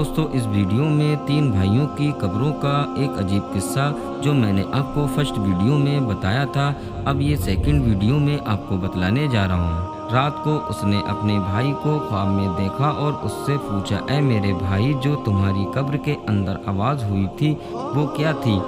दोस्तों इस वीडियो में 3 भाइयों की कब्रों का एक अजीब किस्सा जो मैंने आपको फर्स्ट वीडियो में बताया था, अब ये सेकंड वीडियो में आपको बतलाने जा रहा हूँ। रात को उसने अपने भाई को ख्वाब में देखा और उससे पूछा, ऐ मेरे भाई, जो तुम्हारी कब्र के अंदर आवाज़ हुई थी वो क्या थी?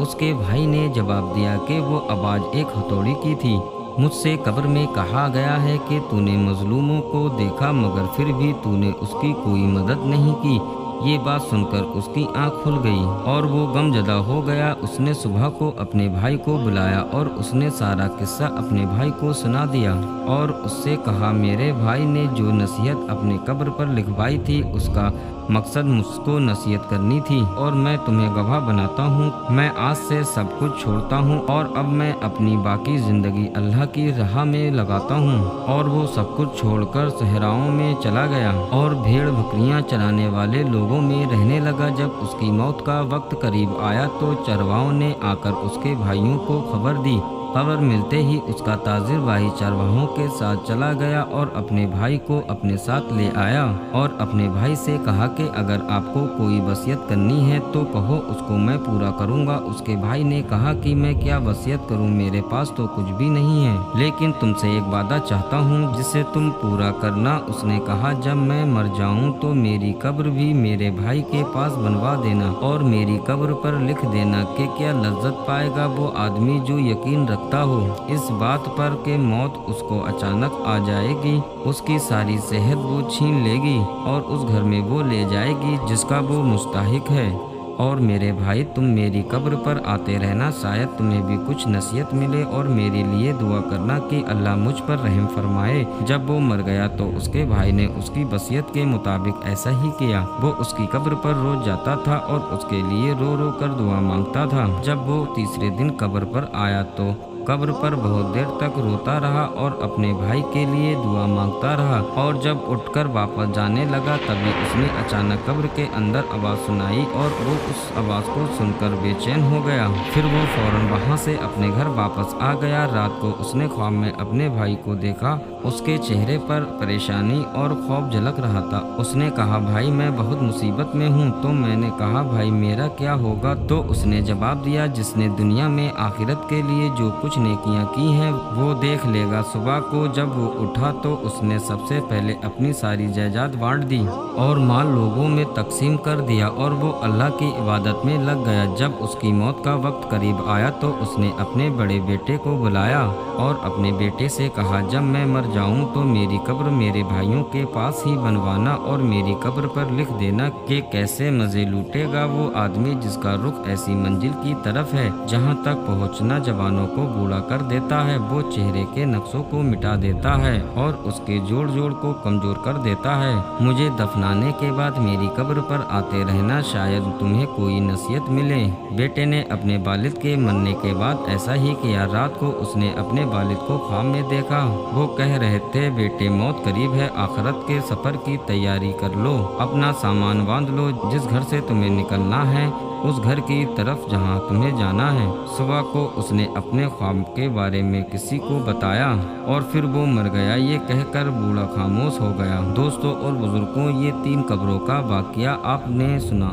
उसके भाई ने जवाब दिया कि वो आवाज़ एक हथौड़ी की थी। मुझसे कब्र में कहा गया है कि तूने मजलूमों को देखा मगर फिर भी तूने उसकी कोई मदद नहीं की। ये बात सुनकर उसकी आंख खुल गई और वो गमजदा हो गया। उसने सुबह को अपने भाई को बुलाया और उसने सारा किस्सा अपने भाई को सुना दिया और उससे कहा, मेरे भाई ने जो नसीहत अपने कब्र पर लिखवाई थी उसका मकसद मुझको नसीहत करनी थी और मैं तुम्हें गवाह बनाता हूँ। मैं आज से सब कुछ छोड़ता हूँ और अब मैं अपनी बाकी ज़िंदगी अल्लाह की राह में लगाता हूँ। और वो सब कुछ छोड़कर सहराओं में चला गया और भेड़ बकरियाँ चराने वाले लोगों में रहने लगा। जब उसकी मौत का वक्त करीब आया तो चरवाहों ने आकर उसके भाइयों को खबर दी। खबर मिलते ही उसका ताजिर भाई चरवाहों के साथ चला गया और अपने भाई को अपने साथ ले आया और अपने भाई से कहा कि अगर आपको कोई वसीयत करनी है तो कहो, उसको मैं पूरा करूंगा। उसके भाई ने कहा कि मैं क्या वसीयत करूं, मेरे पास तो कुछ भी नहीं है, लेकिन तुमसे एक वादा चाहता हूं जिसे तुम पूरा करना। उसने कहा, जब मैं मर जाऊं तो मेरी कब्र भी मेरे भाई के पास बनवा देना और मेरी कब्र पर लिख देना कि क्या लज्जत पाएगा वो आदमी जो यकीन रखता हो इस बात पर कि मौत उसको अचानक आ जाएगी, उसकी सारी सेहत वो छीन लेगी और उस घर में वो ले जाएगी जिसका वो मुस्तहिक है। और मेरे भाई, तुम मेरी कब्र पर आते रहना, शायद तुम्हें भी कुछ नसीहत मिले और मेरे लिए दुआ करना कि अल्लाह मुझ पर रहम फरमाए। जब वो मर गया तो उसके भाई ने उसकी वसीयत के मुताबिक ऐसा ही किया। वो उसकी कब्र पर रोज जाता था और उसके लिए रो रो कर दुआ मांगता था। जब वो तीसरे दिन कब्र पर आया तो कब्र पर बहुत देर तक रोता रहा और अपने भाई के लिए दुआ मांगता रहा और जब उठकर वापस जाने लगा तभी उसने अचानक कब्र के अंदर आवाज़ सुनाई और वो उस आवाज़ को सुनकर बेचैन हो गया। फिर वो फौरन वहाँ से अपने घर वापस आ गया। रात को उसने ख्वाब में अपने भाई को देखा। उसके चेहरे पर परेशानी और खौफ झलक रहा था। उसने कहा, भाई मैं बहुत मुसीबत में हूँ। तो मैंने कहा, भाई मेरा क्या होगा? तो उसने जवाब दिया, जिसने दुनिया में आखिरत के लिए जो कुछ नेकियां की हैं वो देख लेगा। सुबह को जब वो उठा तो उसने सबसे पहले अपनी सारी जायदाद बांट दी और माल लोगों में तकसीम कर दिया और वो अल्लाह की इबादत में लग गया। जब उसकी मौत का वक्त करीब आया तो उसने अपने बड़े बेटे को बुलाया और अपने बेटे से कहा, जब मैं मर जाऊं तो मेरी कब्र मेरे भाइयों के पास ही बनवाना और मेरी कब्र पर लिख देना कि कैसे मजे लूटेगा वो आदमी जिसका रुख ऐसी मंजिल की तरफ है जहां तक पहुंचना जवानों को बूढ़ा कर देता है, वो चेहरे के नक्शों को मिटा देता है और उसके जोड़ जोड़ को कमजोर कर देता है। मुझे दफनाने के बाद मेरी कब्र पर आते रहना, शायद तुम्हें कोई नसीहत मिले। बेटे ने अपने वालिद के मरने के बाद ऐसा ही किया। रात को उसने अपने वालिद को ख्वाब में देखा। वो कह रहे थे, बेटे मौत करीब है, आखिरत के सफर की तैयारी कर लो, अपना सामान बांध लो, जिस घर से तुम्हें निकलना है उस घर की तरफ जहां तुम्हें जाना है। सुबह को उसने अपने ख्वाब के बारे में किसी को बताया और फिर वो मर गया। ये कहकर बूढ़ा खामोश हो गया। दोस्तों और बुजुर्गों, ये 3 कब्रों का वाकया आपने सुना।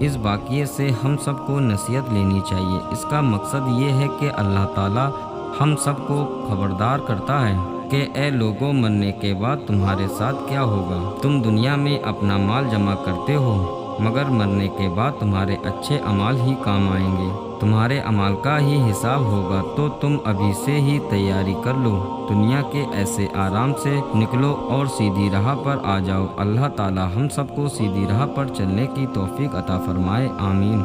इस वाकये से हम सबको नसीहत लेनी चाहिए। इसका मकसद ये है कि अल्लाह ताला हम सबको खबरदार करता है कि ए लोगों, मरने के बाद तुम्हारे साथ क्या होगा। तुम दुनिया में अपना माल जमा करते हो मगर मरने के बाद तुम्हारे अच्छे अमाल ही काम आएंगे, तुम्हारे अमाल का ही हिसाब होगा। तो तुम अभी से ही तैयारी कर लो, दुनिया के ऐसे आराम से निकलो और सीधी राह पर आ जाओ। अल्लाह ताला हम सबको सीधी राह पर चलने की तौफीक अता फरमाए। आमीन।